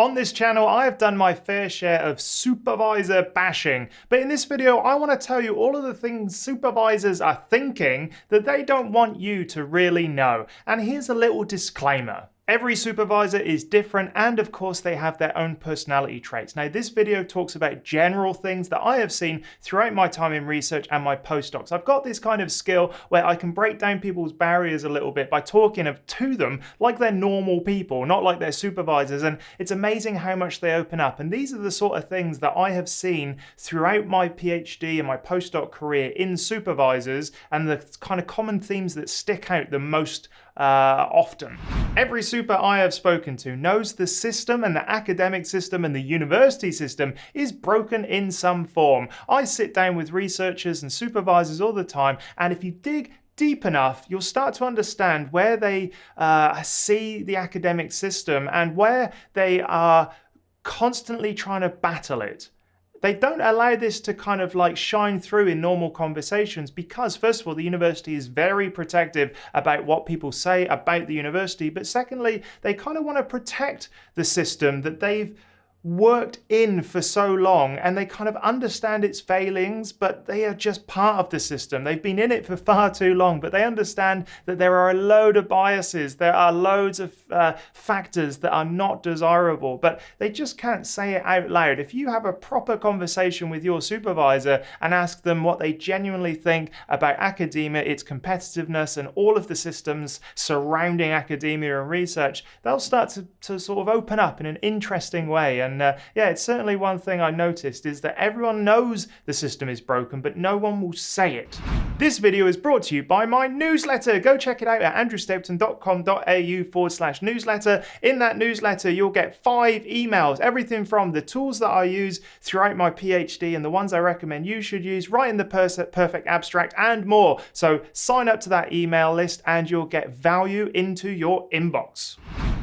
On this channel, I have done my fair share of supervisor bashing, but in this video, I want to tell you all of the things supervisors are thinking that they don't want you to really know. And here's a little disclaimer. Every supervisor is different, and of course they have their own personality traits. Now this video talks about general things that I have seen throughout my time in research and my postdocs. I've got this kind of skill where I can break down people's barriers a little bit by talking to them like they're normal people, not like they're supervisors, and it's amazing how much they open up. And these are the sort of things that I have seen throughout my PhD and my postdoc career in supervisors, and the kind of common themes that stick out the most often. Every super I have spoken to knows the system, and the academic system and the university system is broken in some form. I sit down with researchers and supervisors all the time, and if you dig deep enough, you'll start to understand where they see the academic system and where they are constantly trying to battle it. They don't allow this to kind of like shine through in normal conversations because, first of all, the university is very protective about what people say about the university. But secondly, they kind of want to protect the system that they've worked in for so long, and they kind of understand its failings, but they are just part of the system. They've been in it for far too long, but they understand that there are a load of biases, there are loads of factors that are not desirable, but they just can't say it out loud. If you have a proper conversation with your supervisor and ask them what they genuinely think about academia, its competitiveness, and all of the systems surrounding academia and research, they'll start to sort of open up in an interesting way. And yeah, it's certainly one thing I noticed is that everyone knows the system is broken, but no one will say it. This video is brought to you by my newsletter. Go check it out at andrewstapleton.com.au/newsletter. In that newsletter, you'll get 5 emails, everything from the tools that I use throughout my PhD and the ones I recommend you should use, writing the perfect abstract, and more. So sign up to that email list and you'll get value into your inbox.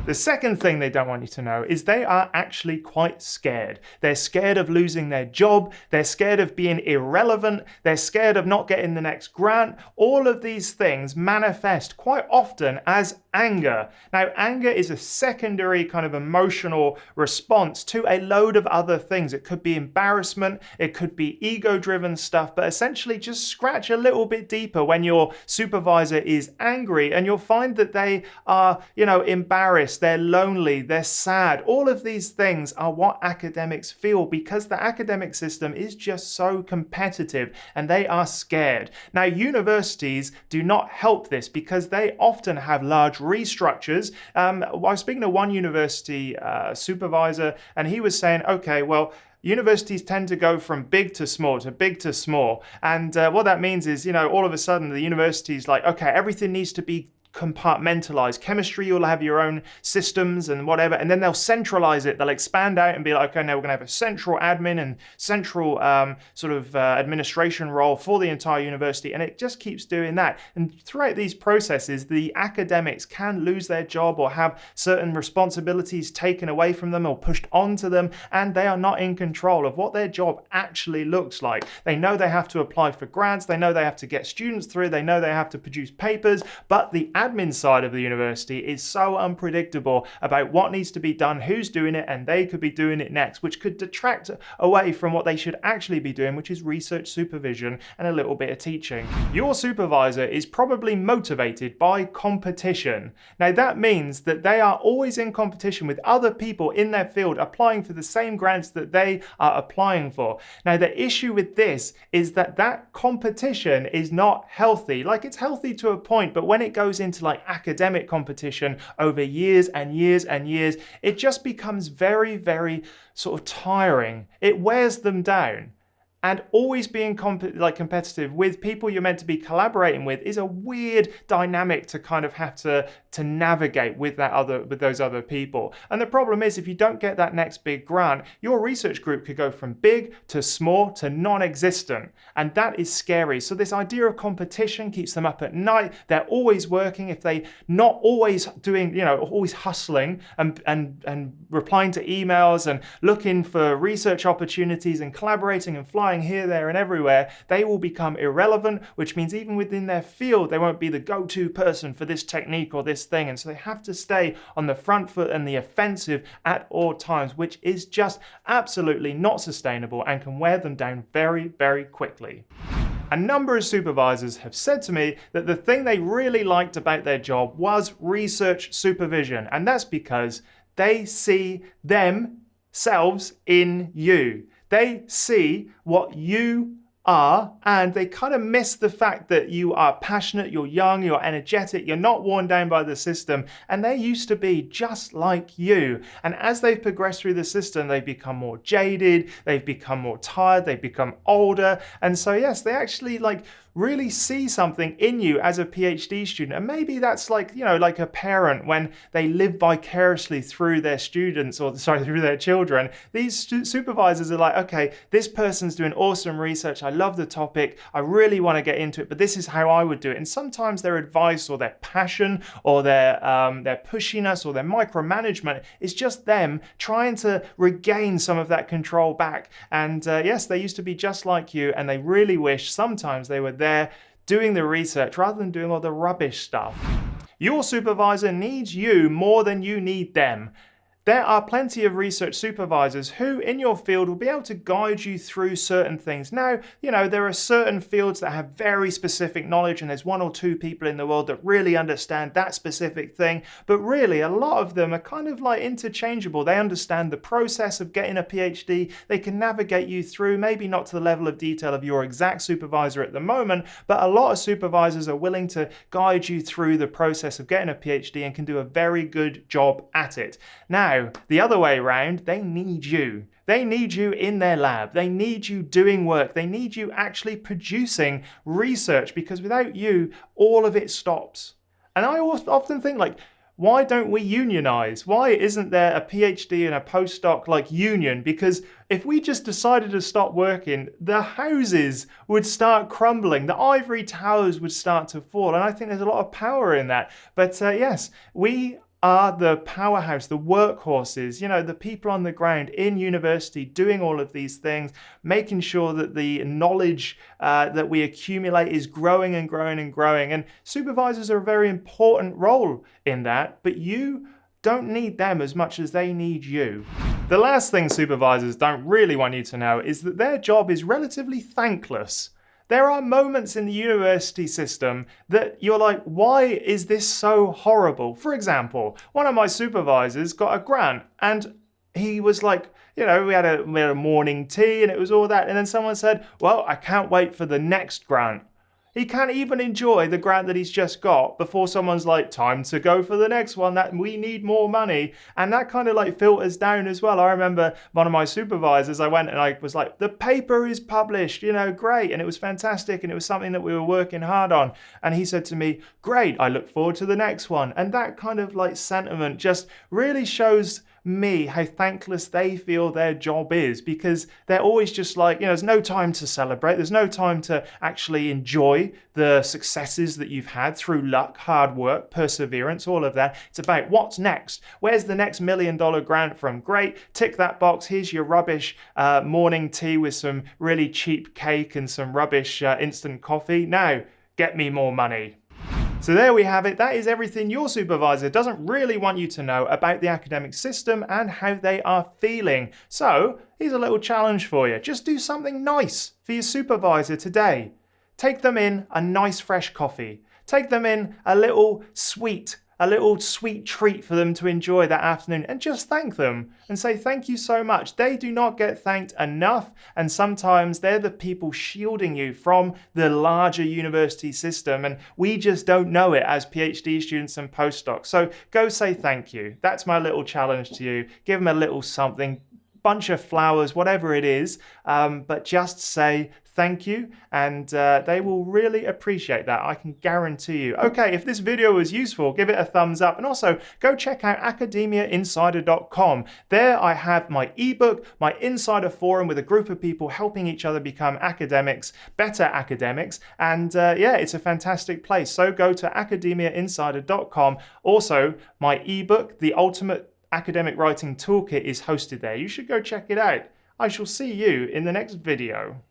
The second thing they don't want you to know is they are actually quite scared. They're scared of losing their job. They're scared of being irrelevant. They're scared of not getting the next grant. All of these things manifest quite often as anger. Now, anger is a secondary kind of emotional response to a load of other things. It could be embarrassment. It could be ego-driven stuff, but essentially just scratch a little bit deeper when your supervisor is angry, and you'll find that they are, embarrassed. They're lonely, they're sad. All of these things are what academics feel because the academic system is just so competitive and they are scared. Now, universities do not help this because they often have large restructures. I was speaking to one university supervisor, and he was saying, okay, well, universities tend to go from big to small to big to small. And what that means is, all of a sudden the university is like, okay, everything needs to be compartmentalized. Chemistry, you'll have your own systems and whatever, and then they'll centralize it. They'll expand out and be like, okay, now we're going to have a central admin and central administration role for the entire university, and it just keeps doing that. And throughout these processes, the academics can lose their job or have certain responsibilities taken away from them or pushed onto them, and they are not in control of what their job actually looks like. They know they have to apply for grants, they know they have to get students through, they know they have to produce papers, but the admin side of the university is so unpredictable about what needs to be done, who's doing it, and they could be doing it next, which could detract away from what they should actually be doing, which is research supervision and a little bit of teaching. Your supervisor is probably motivated by competition. Now that means that they are always in competition with other people in their field applying for the same grants that they are applying for. Now the issue with this is that competition is not healthy. Like, it's healthy to a point, but when it goes into like academic competition over years and years and years, it just becomes very, very sort of tiring. It wears them down. And always being competitive with people you're meant to be collaborating with is a weird dynamic to kind of have to navigate with those other people. And the problem is, if you don't get that next big grant, your research group could go from big to small to non-existent. And that is scary. So this idea of competition keeps them up at night. They're always working. If they not always doing, always hustling and replying to emails and looking for research opportunities and collaborating and flying flying here, there, and everywhere, they will become irrelevant, which means even within their field, they won't be the go-to person for this technique or this thing. And so they have to stay on the front foot and the offensive at all times, which is just absolutely not sustainable and can wear them down very, very quickly. A number of supervisors have said to me that the thing they really liked about their job was research supervision, and that's because they see themselves in you. They see what you are, and they kind of miss the fact that you are passionate, you're young, you're energetic, you're not worn down by the system, and they used to be just like you. And as they've progressed through the system, they've become more jaded, they've become more tired, they've become older, and so yes, they actually really see something in you as a PhD student. And maybe that's like a parent when they live vicariously through their students, or through their children. These supervisors are like, okay, this person's doing awesome research, I love the topic, I really want to get into it, but this is how I would do it. And sometimes their advice or their passion or their pushiness or their micromanagement is just them trying to regain some of that control back. And yes, they used to be just like you, and they really wish sometimes they were there doing the research rather than doing all the rubbish stuff. Your supervisor needs you more than you need them. There are plenty of research supervisors who in your field will be able to guide you through certain things. Now, there are certain fields that have very specific knowledge, and there's one or two people in the world that really understand that specific thing, but really a lot of them are kind of like interchangeable. They understand the process of getting a PhD. They can navigate you through, maybe not to the level of detail of your exact supervisor at the moment, but a lot of supervisors are willing to guide you through the process of getting a PhD and can do a very good job at it. Now, the other way around, they need you. They need you in their lab. They need you doing work. They need you actually producing research, because without you, all of it stops. And I often think, why don't we unionize? Why isn't there a PhD and a postdoc union? Because if we just decided to stop working, the houses would start crumbling. The ivory towers would start to fall. And I think there's a lot of power in that. But yes, we are the powerhouse, the workhorses, the people on the ground in university doing all of these things, making sure that the knowledge that we accumulate is growing and growing and growing. And supervisors are a very important role in that, but you don't need them as much as they need you. The last thing supervisors don't really want you to know is that their job is relatively thankless. There are moments in the university system that you're like, why is this so horrible? For example, one of my supervisors got a grant, and he was like, we had a morning tea and it was all that. And then someone said, well, I can't wait for the next grant. He can't even enjoy the grant that he's just got before someone's like, time to go for the next one, that we need more money. And that kind of filters down as well. I remember one of my supervisors, I went and I was like, the paper is published, great. And it was fantastic. And it was something that we were working hard on. And he said to me, great, I look forward to the next one. And that kind of sentiment just really shows me how thankless they feel their job is, because they're always just there's no time to celebrate, there's no time to actually enjoy the successes that you've had through luck, hard work, perseverance, all of that. It's about what's next. Where's the next $1 million grant from? Great, tick that box. Here's your rubbish morning tea with some really cheap cake and some rubbish instant coffee. Now get me more money. So there we have it. That is everything your supervisor doesn't really want you to know about the academic system and how they are feeling. So here's a little challenge for you. Just do something nice for your supervisor today. Take them in a nice fresh coffee. Take them in a little sweet treat for them to enjoy that afternoon, and just thank them and say thank you so much. They do not get thanked enough, and sometimes they're the people shielding you from the larger university system, and we just don't know it as PhD students and postdocs. So go say thank you. That's my little challenge to you. Give them a little something, bunch of flowers, whatever it is, but just say thank you, and they will really appreciate that. I can guarantee you. Okay, if this video was useful, give it a thumbs up, and also go check out academiainsider.com. There I have my ebook, my insider forum with a group of people helping each other become academics, better academics, and yeah, it's a fantastic place. So go to academiainsider.com. Also, my ebook, The Ultimate Academic Writing Toolkit, is hosted there. You should go check it out. I shall see you in the next video.